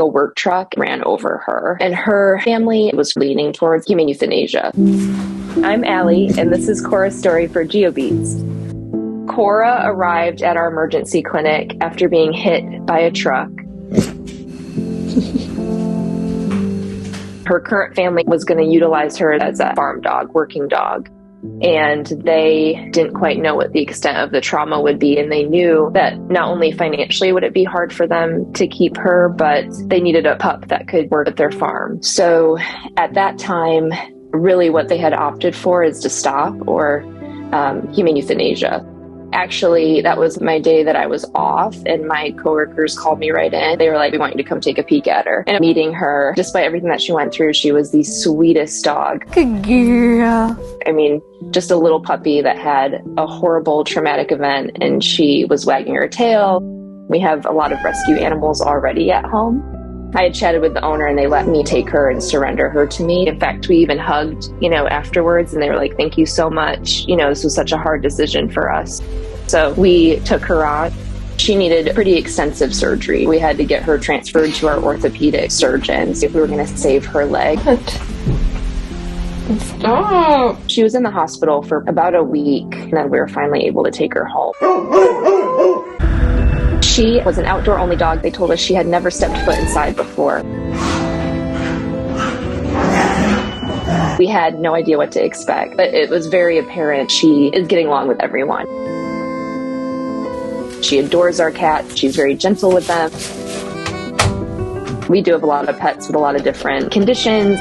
A work truck ran over her, and her family was leaning towards human euthanasia. I'm Allie, and this is Cora's story for GeoBeats. Cora arrived at our emergency clinic after being hit by a truck. Her current family was going to utilize her as a farm dog, working dog. And they didn't quite know what the extent of the trauma would be. And they knew that not only financially would it be hard for them to keep her, but they needed a pup that could work at their farm. So at that time, really what they had opted for is to stop or human euthanasia. Actually, that was my day that I was off, and my coworkers called me right in. They were like, we want you to come take a peek at her. And meeting her, despite everything that she went through, she was the sweetest dog. Good girl. I mean, just a little puppy that had a horrible traumatic event, and she was wagging her tail. We have a lot of rescue animals already at home. I had chatted with the owner, and they let me take her and surrender her to me. In fact, we even hugged, afterwards, and they were like, thank you so much. This was such a hard decision for us. So we took her on. She needed pretty extensive surgery. We had to get her transferred to our orthopedic surgeons if we were going to save her leg. Stop. She was in the hospital for about a week, and then we were finally able to take her home. She was an outdoor-only dog. They told us she had never stepped foot inside before. We had no idea what to expect, but it was very apparent she is getting along with everyone. She adores our cats. She's very gentle with them. We do have a lot of pets with a lot of different conditions.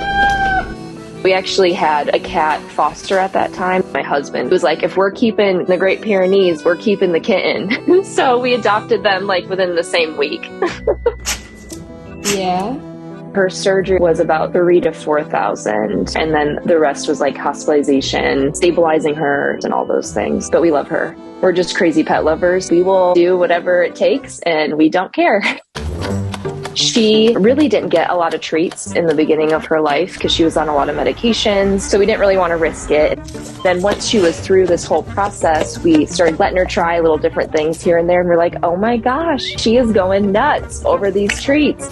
We actually had a cat foster at that time. My husband was like, if we're keeping the Great Pyrenees, we're keeping the kitten. So we adopted them within the same week. Yeah. Her surgery was about $3,000 to $4,000. And then the rest was hospitalization, stabilizing her, and all those things. But we love her. We're just crazy pet lovers. We will do whatever it takes, and we don't care. She really didn't get a lot of treats in the beginning of her life because she was on a lot of medications, so we didn't really want to risk it. Then once she was through this whole process, we started letting her try little different things here and there, and we're like, oh my gosh, she is going nuts over these treats.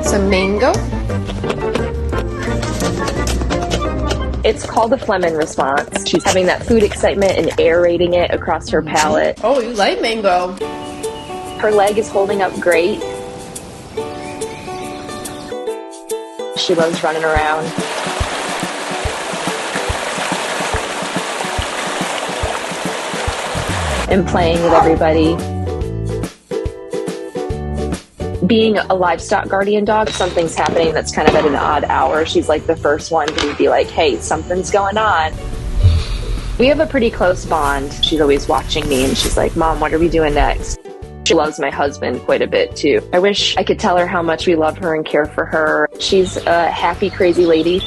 Some mango? It's called the Fleming response. She's having that food excitement and aerating it across her palate. Oh, you like mango. Her leg is holding up great. She loves running around. And playing with everybody. Being a livestock guardian dog, something's happening that's kind of at an odd hour. She's like the first one to be like, hey, something's going on. We have a pretty close bond. She's always watching me, and she's like, Mom, what are we doing next? She loves my husband quite a bit too. I wish I could tell her how much we love her and care for her. She's a happy, crazy lady.